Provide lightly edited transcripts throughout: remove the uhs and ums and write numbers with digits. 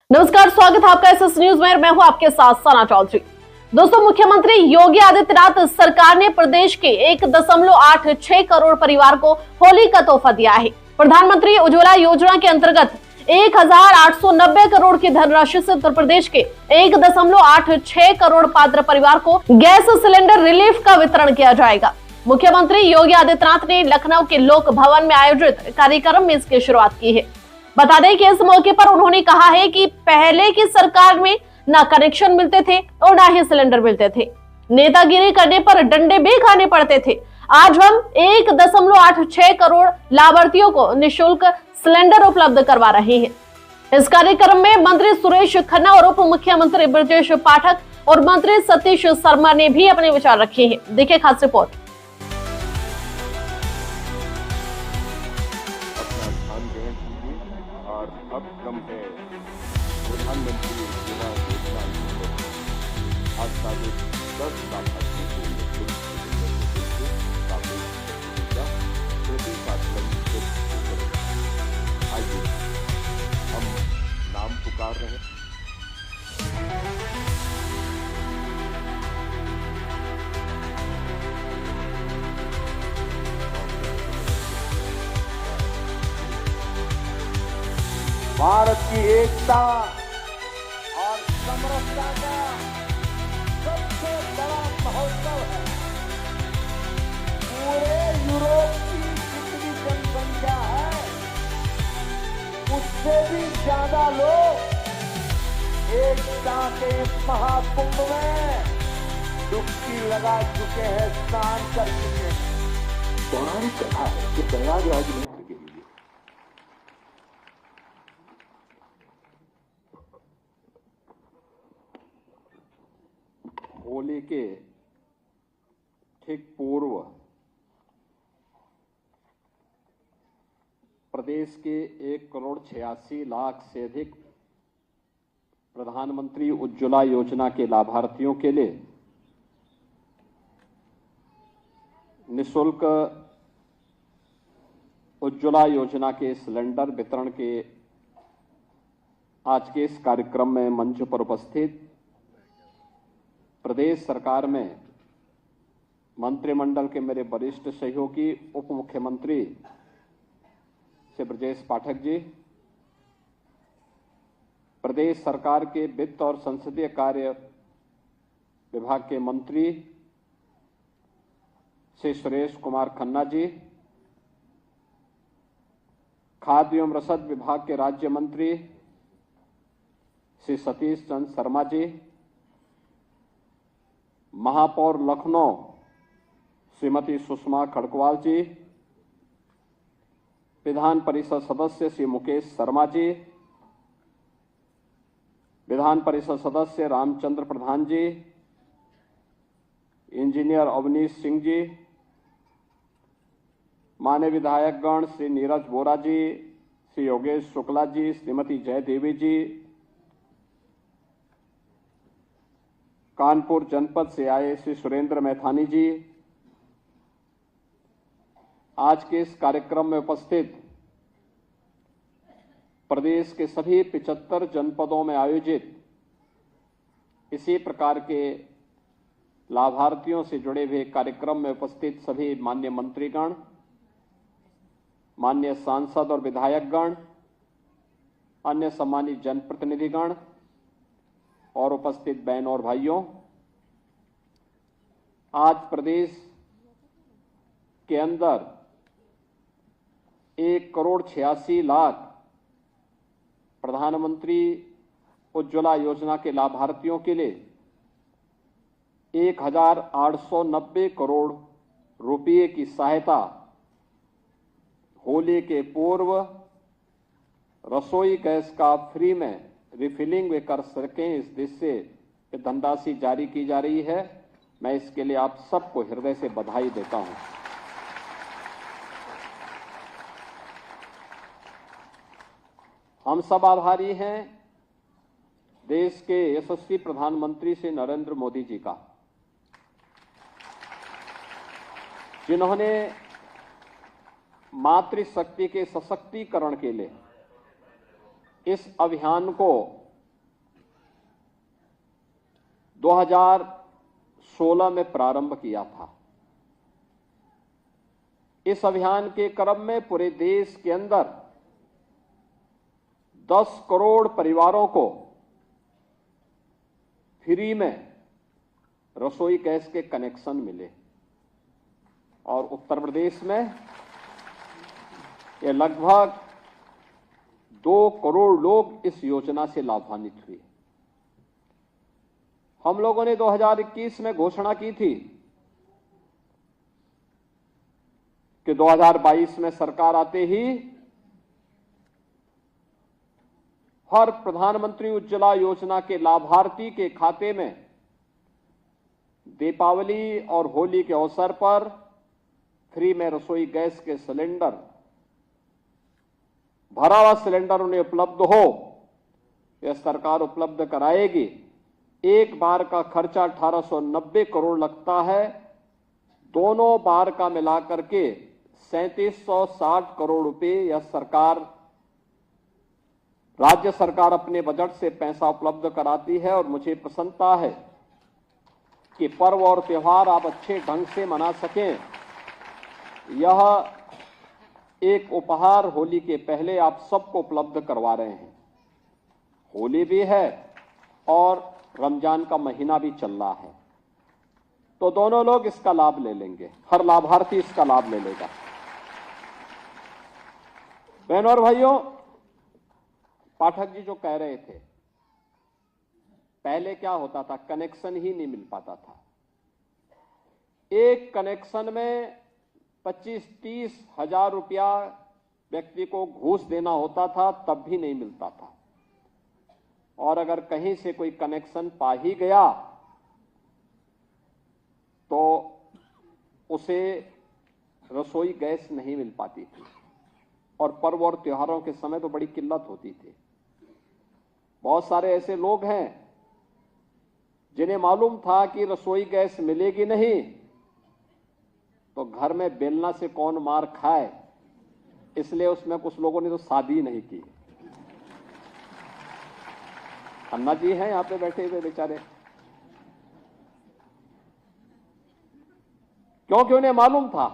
नमस्कार, स्वागत है आपका एसएस न्यूज में। मैं हूं आपके साथ सना चौधरी। दोस्तों, मुख्यमंत्री योगी आदित्यनाथ सरकार ने प्रदेश के 1.86 करोड़ परिवार को होली का तोहफा दिया है। प्रधानमंत्री उज्ज्वला योजना के अंतर्गत 1890 करोड़ की धनराशि से उत्तर प्रदेश के 1.86 करोड़ पात्र परिवार को गैस सिलेंडर रिलीफ का वितरण किया जाएगा। मुख्यमंत्री योगी आदित्यनाथ ने लखनऊ के लोक भवन में आयोजित कार्यक्रम में इसकी शुरुआत की है। बता दें कि इस मौके पर उन्होंने कहा है कि पहले की सरकार में ना कनेक्शन मिलते थे और ना ही सिलेंडर मिलते थे। नेतागिरी करने पर डंडे भी खाने पड़ते थे। आज हम 1.86 करोड़ लाभार्थियों को निःशुल्क सिलेंडर उपलब्ध करवा रहे हैं। इस कार्यक्रम में मंत्री सुरेश खन्ना और उप मुख्यमंत्री ब्रजेश पाठक और मंत्री सतीश शर्मा ने भी अपने विचार रखे हैं। देखिए खास रिपोर्ट। और अब कम है प्रधानमंत्री उज्ज्वला योजना आज साढ़े 10 लाभार्थियों को आइए हम नाम पुकार रहे हैं। भारत की एकता और समरसता का सबसे बड़ा महोत्सव है। पूरे यूरोप की जितनी जनसंख्या है उससे भी ज्यादा लोग एकता के महाकुंभ में डुबकी लगा चुके हैं, स्नान कर चुके हैं। पौराणिक कथा है कि प्रयागराज में होली के ठीक पूर्व प्रदेश के 1,86,00,000 से अधिक प्रधानमंत्री उज्ज्वला योजना के लाभार्थियों के लिए निःशुल्क उज्ज्वला योजना के सिलेंडर वितरण के आज के इस कार्यक्रम में मंच पर उपस्थित प्रदेश सरकार में मंत्रिमंडल के मेरे वरिष्ठ सहयोगी उप मुख्यमंत्री श्री ब्रजेश पाठक जी, प्रदेश सरकार के वित्त और संसदीय कार्य विभाग के मंत्री श्री सुरेश कुमार खन्ना जी, खाद्य एवं रसद विभाग के राज्य मंत्री श्री सतीश चंद्र शर्मा जी, महापौर लखनऊ श्रीमती सुषमा खड़कवाल जी, विधान परिषद सदस्य श्री मुकेश शर्मा जी, विधान परिषद सदस्य रामचंद्र प्रधान जी, इंजीनियर अवनीश सिंह जी, मान्य विधायकगण श्री नीरज बोरा जी, श्री योगेश शुक्ला जी, श्रीमती जय देवी जी, कानपुर जनपद से आए श्री सुरेंद्र मैथानी जी, आज के इस कार्यक्रम में उपस्थित प्रदेश के सभी 75 जनपदों में आयोजित इसी प्रकार के लाभार्थियों से जुड़े हुए कार्यक्रम में उपस्थित सभी माननीय मंत्रीगण, माननीय सांसद और विधायकगण, अन्य सम्मानित जनप्रतिनिधिगण और उपस्थित बहनों और भाइयों, आज प्रदेश के अंदर 1,86,00,000 प्रधानमंत्री उज्ज्वला योजना के लाभार्थियों के लिए 1,890 करोड़ रुपये की सहायता होली के पूर्व रसोई गैस का फ्री में रिफिलिंग वे कर सकें, इस दृष्टि से धनराशि जारी की जा रही है। मैं इसके लिए आप सबको हृदय से बधाई देता हूं। हम सब आभारी हैं देश के यशस्वी प्रधानमंत्री श्री नरेंद्र मोदी जी का, जिन्होंने मातृशक्ति के सशक्तिकरण के लिए इस अभियान को 2016 में प्रारंभ किया था। इस अभियान के क्रम में पूरे देश के अंदर 10 करोड़ परिवारों को फ्री में रसोई गैस के कनेक्शन मिले और उत्तर प्रदेश में ये लगभग 2 करोड़ लोग इस योजना से लाभान्वित हुए। हम लोगों ने 2021 में घोषणा की थी कि 2022 में सरकार आते ही हर प्रधानमंत्री उज्ज्वला योजना के लाभार्थी के खाते में दीपावली और होली के अवसर पर फ्री में रसोई गैस के सिलेंडर, भरा हुआ सिलेंडर उन्हें उपलब्ध हो, यह सरकार उपलब्ध कराएगी। एक बार का खर्चा 1890 करोड़ लगता है, दोनों बार का मिलाकर के 3760 करोड़ रुपए यह सरकार, राज्य सरकार अपने बजट से पैसा उपलब्ध कराती है। और मुझे प्रसन्नता है कि पर्व और त्योहार आप अच्छे ढंग से मना सकें। यह एक उपहार होली के पहले आप सबको उपलब्ध करवा रहे हैं। होली भी है और रमजान का महीना भी चल रहा है, तो दोनों लोग इसका लाभ ले लेंगे, हर लाभार्थी इसका लाभ ले लेगा। बहनों और भाइयों, पाठक जी जो कह रहे थे, पहले क्या होता था, कनेक्शन ही नहीं मिल पाता था। एक कनेक्शन में 25-30 हजार रुपया व्यक्ति को घूस देना होता था, तब भी नहीं मिलता था। और अगर कहीं से कोई कनेक्शन पा ही गया तो उसे रसोई गैस नहीं मिल पाती थी। और पर्व और त्योहारों के समय तो बड़ी किल्लत होती थी। बहुत सारे ऐसे लोग हैं जिन्हें मालूम था कि रसोई गैस मिलेगी नहीं, तो घर में बेलना से कौन मार खाए, इसलिए उसमें कुछ लोगों ने तो शादी नहीं की। अन्ना जी हैं यहां पे बैठे हुए बेचारे, क्योंकि उन्हें मालूम था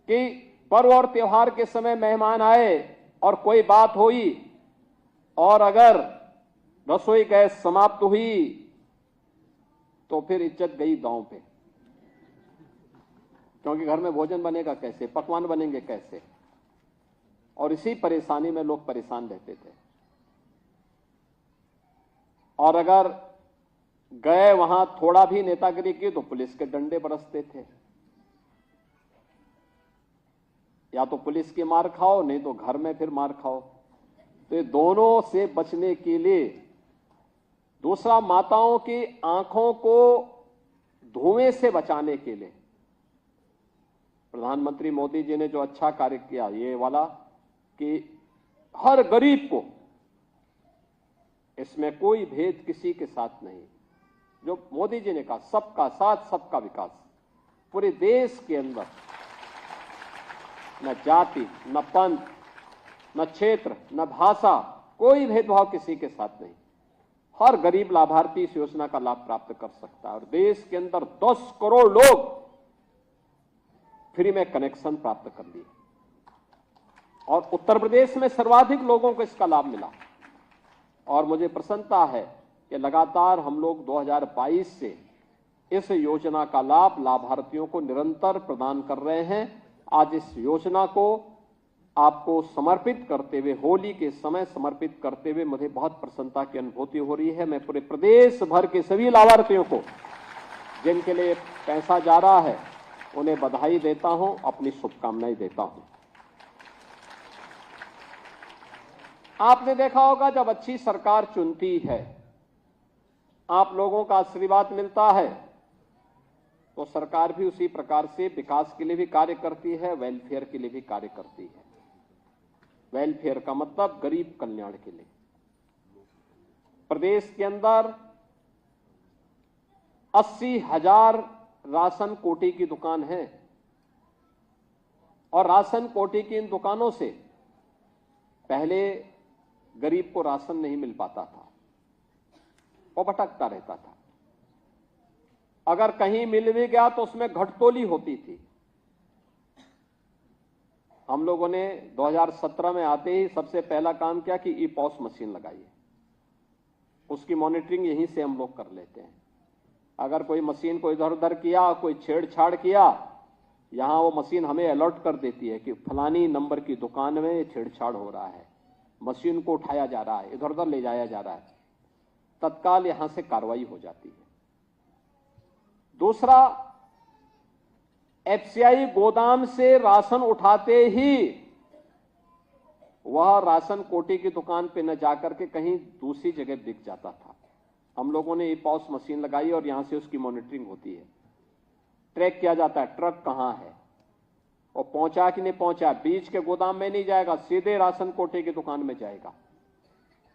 कि पर्व और त्योहार के समय मेहमान आए और कोई बात हुई और अगर रसोई गैस समाप्त हुई तो फिर इज्जत गई दांव पे, क्योंकि घर में भोजन बनेगा कैसे, पकवान बनेंगे कैसे। और इसी परेशानी में लोग परेशान रहते थे। और अगर गए वहां थोड़ा भी नेतागिरी की तो पुलिस के डंडे बरसते थे। या तो पुलिस की मार खाओ, नहीं तो घर में फिर मार खाओ। तो ये दोनों से बचने के लिए, दूसरा माताओं की आंखों को धुएं से बचाने के लिए प्रधानमंत्री मोदी जी ने जो अच्छा कार्य किया ये वाला कि हर गरीब को, इसमें कोई भेद किसी के साथ नहीं, जो मोदी जी ने कहा सबका साथ सबका विकास, पूरे देश के अंदर न जाति, न पंथ, न क्षेत्र, न भाषा, कोई भेदभाव किसी के साथ नहीं। हर गरीब लाभार्थी इस योजना का लाभ प्राप्त कर सकता है। और देश के अंदर 10 करोड़ लोग फ्री में कनेक्शन प्राप्त कर लिए और उत्तर प्रदेश में सर्वाधिक लोगों को इसका लाभ मिला। और मुझे प्रसन्नता है कि लगातार हम लोग 2022 से इस योजना का लाभ लाभार्थियों को निरंतर प्रदान कर रहे हैं। आज इस योजना को आपको समर्पित करते हुए, होली के समय समर्पित करते हुए मुझे बहुत प्रसन्नता की अनुभूति हो रही है। मैं पूरे प्रदेश भर के सभी लाभार्थियों को जिनके लिए पैसा जा रहा है उन्हें बधाई देता हूं, अपनी शुभकामनाएं देता हूं। आपने देखा होगा जब अच्छी सरकार चुनती है, आप लोगों का आशीर्वाद मिलता है, तो सरकार भी उसी प्रकार से विकास के लिए भी कार्य करती है, वेलफेयर के लिए भी कार्य करती है। वेलफेयर का मतलब गरीब कल्याण के लिए। प्रदेश के अंदर 80,000 राशन कोटी की दुकान है और राशन कोटी की इन दुकानों से पहले गरीब को राशन नहीं मिल पाता था। वो भटकता रहता था। अगर कहीं मिल भी गया तो उसमें घटतोली होती थी। हम लोगों ने 2017 में आते ही सबसे पहला काम किया कि ई पॉस मशीन लगाई। उसकी मॉनिटरिंग यहीं से हम लोग कर लेते हैं। अगर कोई मशीन को इधर उधर किया, कोई छेड़छाड़ किया, यहां वो मशीन हमें अलर्ट कर देती है कि फलानी नंबर की दुकान में छेड़छाड़ हो रहा है, मशीन को उठाया जा रहा है, इधर उधर ले जाया जा रहा है, तत्काल यहां से कार्रवाई हो जाती है। दूसरा, एफसीआई गोदाम से राशन उठाते ही वह राशन कोटे की दुकान पे न जाकर के कहीं दूसरी जगह बिक जाता था। हम लोगों ने ई पॉस मशीन लगाई और यहां से उसकी मॉनिटरिंग होती है, ट्रैक किया जाता है ट्रक कहां है और पहुंचा कि नहीं पहुंचा। बीच के गोदाम में नहीं जाएगा, सीधे राशन कोटे की दुकान में जाएगा।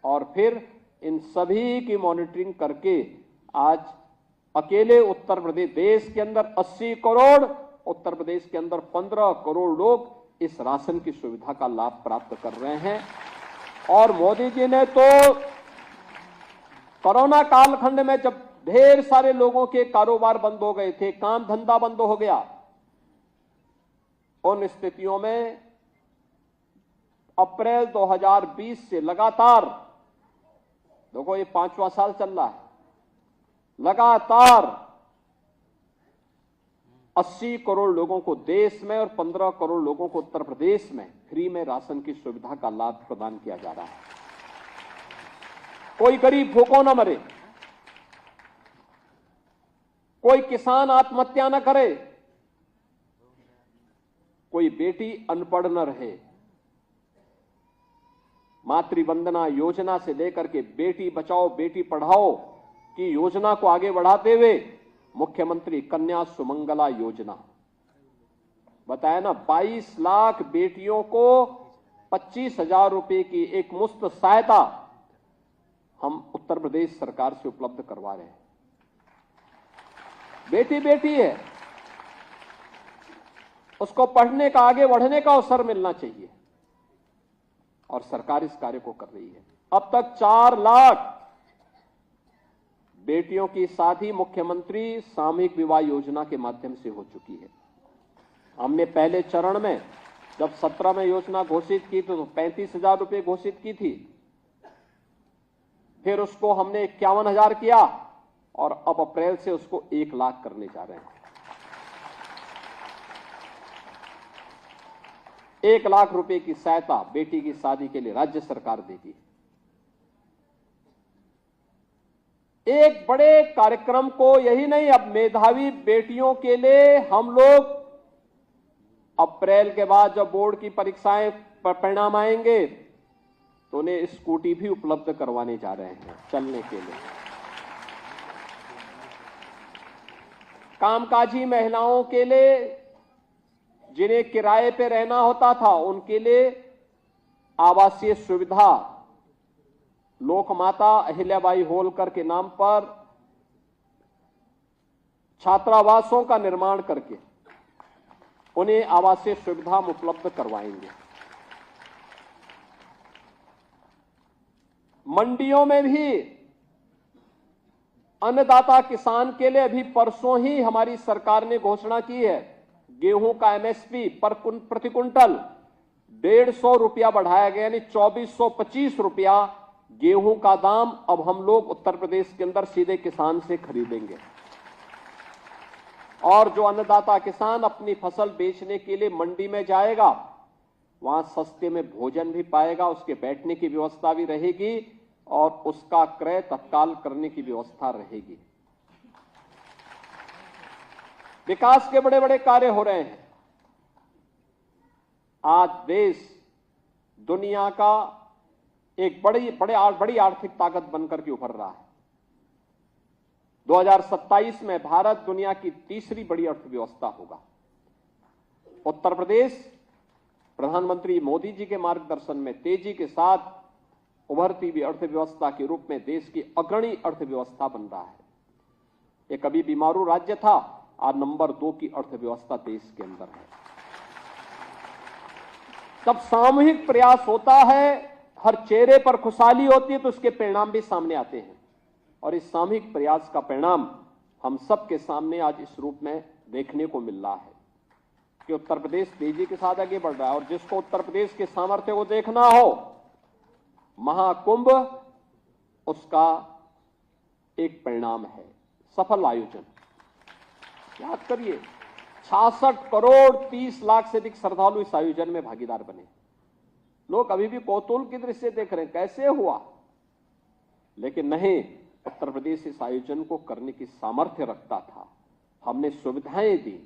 और फिर इन सभी की मॉनिटरिंग करके आज अकेले उत्तर प्रदेश, देश के अंदर 80 करोड़, उत्तर प्रदेश के अंदर 15 करोड़ लोग इस राशन की सुविधा का लाभ प्राप्त कर रहे हैं। और मोदी जी ने तो कोरोना कालखंड में जब ढेर सारे लोगों के कारोबार बंद हो गए थे, काम धंधा बंद हो गया, उन स्थितियों में अप्रैल 2020 से लगातार, देखो ये 5वां साल चल रहा है, लगातार 80 करोड़ लोगों को देश में और 15 करोड़ लोगों को उत्तर प्रदेश में फ्री में राशन की सुविधा का लाभ प्रदान किया जा रहा है। कोई गरीब भूखों न मरे, कोई किसान आत्महत्या न करे, कोई बेटी अनपढ़ न रहे। मातृवंदना योजना से लेकर के बेटी बचाओ बेटी पढ़ाओ की योजना को आगे बढ़ाते हुए मुख्यमंत्री कन्या सुमंगला योजना बताया ना, 22 लाख बेटियों को 25,000 रुपए की एक मुफ्त सहायता हम उत्तर प्रदेश सरकार से उपलब्ध करवा रहे हैं। बेटी बेटी है, उसको पढ़ने का, आगे बढ़ने का अवसर मिलना चाहिए और सरकार इस कार्य को कर रही है। अब तक 4 लाख बेटियों की शादी मुख्यमंत्री सामूहिक विवाह योजना के माध्यम से हो चुकी है। हमने पहले चरण में जब 17 में योजना घोषित की तो 35,000 रुपए घोषित की थी, फिर उसको हमने 51,000 किया और अब अप्रैल से उसको 1 लाख करने जा रहे हैं। 1 लाख रुपए की सहायता बेटी की शादी के लिए राज्य सरकार देगी। एक बड़े कार्यक्रम को, यही नहीं, अब मेधावी बेटियों के लिए हम लोग अप्रैल के बाद जब बोर्ड की परीक्षाएं परिणाम आएंगे तो उन्हें स्कूटी भी उपलब्ध करवाने जा रहे हैं चलने के लिए। कामकाजी महिलाओं के लिए, जिन्हें किराए पे रहना होता था, उनके लिए आवासीय सुविधा लोकमाता अहिल्याबाई होलकर के नाम पर छात्रावासों का निर्माण करके उन्हें आवासीय सुविधा हम उपलब्ध करवाएंगे। मंडियों में भी अन्नदाता किसान के लिए अभी परसों ही हमारी सरकार ने घोषणा की है, गेहूं का एमएसपी पर प्रति कुंटल 150 रुपया बढ़ाया गया, यानी 2425 रुपया गेहूं का दाम अब हम लोग उत्तर प्रदेश के अंदर सीधे किसान से खरीदेंगे। और जो अन्नदाता किसान अपनी फसल बेचने के लिए मंडी में जाएगा, वहां सस्ते में भोजन भी पाएगा, उसके बैठने की व्यवस्था भी रहेगी और उसका क्रय तत्काल करने की व्यवस्था रहेगी। विकास के बड़े बड़े कार्य हो रहे हैं। आज देश दुनिया का एक बड़ी आर्थिक ताकत बनकर के उभर रहा है। 2027 में भारत दुनिया की तीसरी बड़ी अर्थव्यवस्था होगा। उत्तर प्रदेश प्रधानमंत्री मोदी जी के मार्गदर्शन में तेजी के साथ उभरती हुई अर्थव्यवस्था के रूप में देश की अग्रणी अर्थव्यवस्था बन रहा है। ये कभी बीमारू राज्य था, आज नंबर 2 की अर्थव्यवस्था देश के अंदर है। जब सामूहिक प्रयास होता है, हर चेहरे पर खुशहाली होती है, तो उसके परिणाम भी सामने आते हैं। और इस सामूहिक प्रयास का परिणाम हम सबके सामने आज इस रूप में देखने को मिल रहा है कि उत्तर प्रदेश तेजी के साथ आगे बढ़ रहा है। और जिसको उत्तर प्रदेश के सामर्थ्य को देखना हो, महाकुंभ उसका एक परिणाम है, सफल आयोजन। याद करिए, 66 करोड़ 30 लाख से अधिक श्रद्धालु इस आयोजन में भागीदार बने। लोग अभी भी कौतूहल की दृष्टि से देख रहे हैं कैसे हुआ, लेकिन नहीं, उत्तर प्रदेश इस आयोजन को करने की सामर्थ्य रखता था। हमने सुविधाएं दी,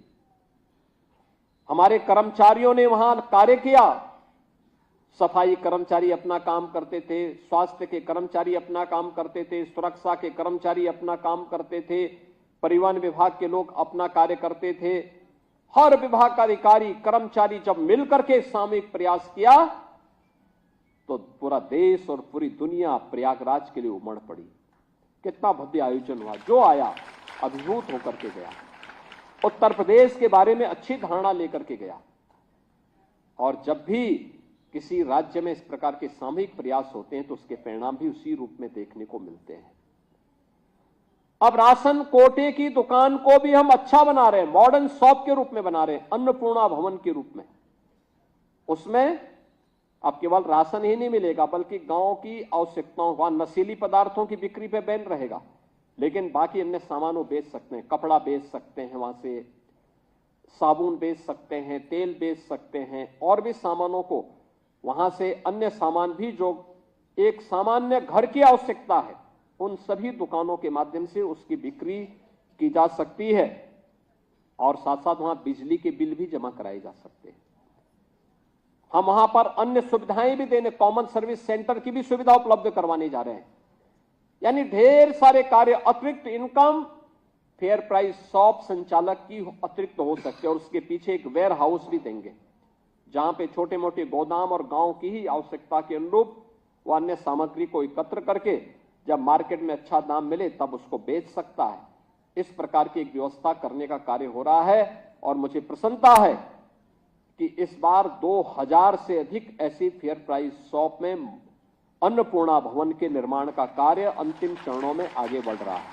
हमारे कर्मचारियों ने वहां कार्य किया। सफाई कर्मचारी अपना काम करते थे, स्वास्थ्य के कर्मचारी अपना काम करते थे, सुरक्षा के कर्मचारी अपना काम करते थे, परिवहन विभाग के लोग अपना कार्य करते थे। हर विभाग का अधिकारी कर्मचारी जब मिलकर के सामूहिक प्रयास किया तो पूरा देश और पूरी दुनिया प्रयागराज के लिए उमड़ पड़ी। कितना भव्य आयोजन हुआ, जो आया अभिभूत होकर के गया, उत्तर प्रदेश के बारे में अच्छी धारणा लेकर के गया। और जब भी किसी राज्य में इस प्रकार के सामूहिक प्रयास होते हैं तो उसके परिणाम भी उसी रूप में देखने को मिलते हैं। अब राशन कोटे की दुकान को भी हम अच्छा बना रहे हैं, मॉडर्न शॉप के रूप में बना रहे हैं, अन्नपूर्णा भवन के रूप में। उसमें अब केवल राशन ही नहीं मिलेगा बल्कि गांव की आवश्यकताओं, वहां नशीली पदार्थों की बिक्री पे बैन रहेगा, लेकिन बाकी अन्य सामानों बेच सकते हैं, कपड़ा बेच सकते हैं, वहां से साबुन बेच सकते हैं, तेल बेच सकते हैं, और भी सामानों को वहां से अन्य सामान भी जो एक सामान्य घर की आवश्यकता है उन सभी दुकानों के माध्यम से उसकी बिक्री की जा सकती है। और साथ साथ वहां बिजली के बिल भी जमा कराए जा सकते हैं। हम वहां पर अन्य सुविधाएं भी देने, कॉमन सर्विस सेंटर की भी सुविधा उपलब्ध करवाने जा रहे हैं। यानी ढेर सारे कार्य, अतिरिक्त इनकम फेयर प्राइस शॉप संचालक की अतिरिक्त हो सकते हैं। और उसके पीछे एक वेयर हाउस भी देंगे जहां पे छोटे मोटे गोदाम और गांव की ही आवश्यकता के अनुरूप वह अन्य सामग्री को एकत्र करके जब मार्केट में अच्छा दाम मिले तब उसको बेच सकता है। इस प्रकार की एक व्यवस्था करने का कार्य हो रहा है। और मुझे प्रसन्नता है कि इस बार 2000 से अधिक ऐसी फेयर प्राइस शॉप में अन्नपूर्णा भवन के निर्माण का कार्य अंतिम चरणों में आगे बढ़ रहा है।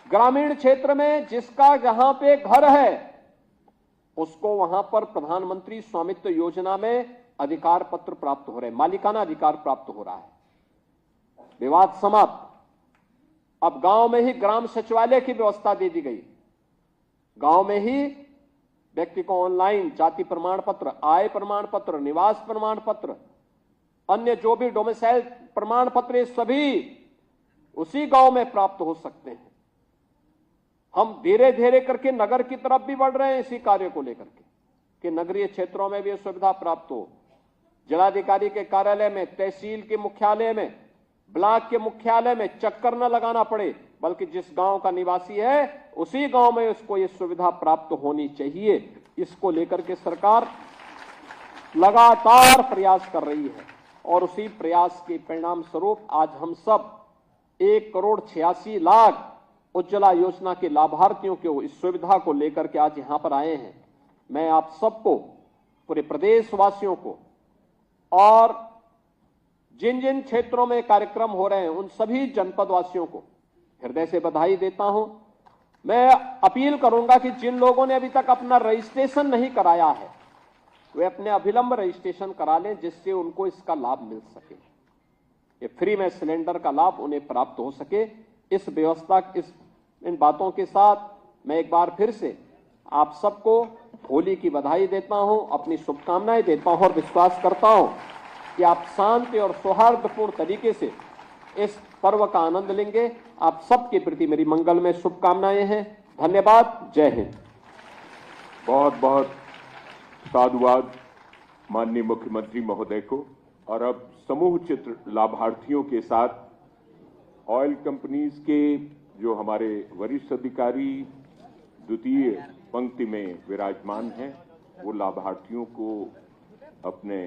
ग्रामीण क्षेत्र में जिसका जहां पे घर है उसको वहां पर प्रधानमंत्री स्वामित्व योजना में अधिकार पत्र प्राप्त हो रहे हैं, मालिकाना अधिकार प्राप्त हो रहा है। विवाद समाप्त। अब गांव में ही ग्राम सचिवालय की व्यवस्था दे दी गई। गांव में ही व्यक्ति को ऑनलाइन जाति प्रमाण पत्र, आय प्रमाण पत्र, निवास प्रमाण पत्र, अन्य जो भी डोमिसाइल प्रमाण पत्र सभी उसी गांव में प्राप्त हो सकते हैं। हम धीरे धीरे करके नगर की तरफ भी बढ़ रहे हैं इसी कार्य को लेकर के कि नगरीय क्षेत्रों में भी यह सुविधा प्राप्त हो। जिलाधिकारी के कार्यालय में, तहसील के मुख्यालय में, ब्लॉक के मुख्यालय में चक्कर न लगाना पड़े, बल्कि जिस गांव का निवासी है उसी गांव में उसको ये सुविधा प्राप्त होनी चाहिए। इसको लेकर के सरकार लगातार प्रयास कर रही है और उसी प्रयास के परिणाम स्वरूप आज हम सब 1,86,00,000 उज्ज्वला योजना के लाभार्थियों को इस सुविधा को लेकर के आज यहां पर आए हैं। मैं आप सबको, पूरे प्रदेशवासियों को और जिन जिन क्षेत्रों में कार्यक्रम हो रहे हैं उन सभी जनपद वासियों को हृदय से बधाई देता हूं। मैं अपील करूंगा कि जिन लोगों ने अभी तक अपना रजिस्ट्रेशन नहीं कराया है वे अपने अभिलंब रजिस्ट्रेशन करा लें, जिससे उनको इसका लाभ मिल सके, ये फ्री में सिलेंडर का लाभ उन्हें प्राप्त हो सके। इस व्यवस्था, इन बातों के साथ मैं एक बार फिर से आप सबको होली की बधाई देता हूं, अपनी शुभकामनाएं देता हूं और विश्वास करता हूं कि आप शांति और सौहार्दपूर्ण तरीके से इस पर्व का आनंद लेंगे। आप सबके प्रति मेरी मंगलमय शुभकामनाएं हैं। धन्यवाद। जय हिंद। बहुत बहुत साधुवाद माननीय मुख्यमंत्री महोदय को। और अब समूह चित्र लाभार्थियों के साथ ऑयल कंपनीज के जो हमारे वरिष्ठ अधिकारी द्वितीय पंक्ति में विराजमान हैं वो लाभार्थियों को अपने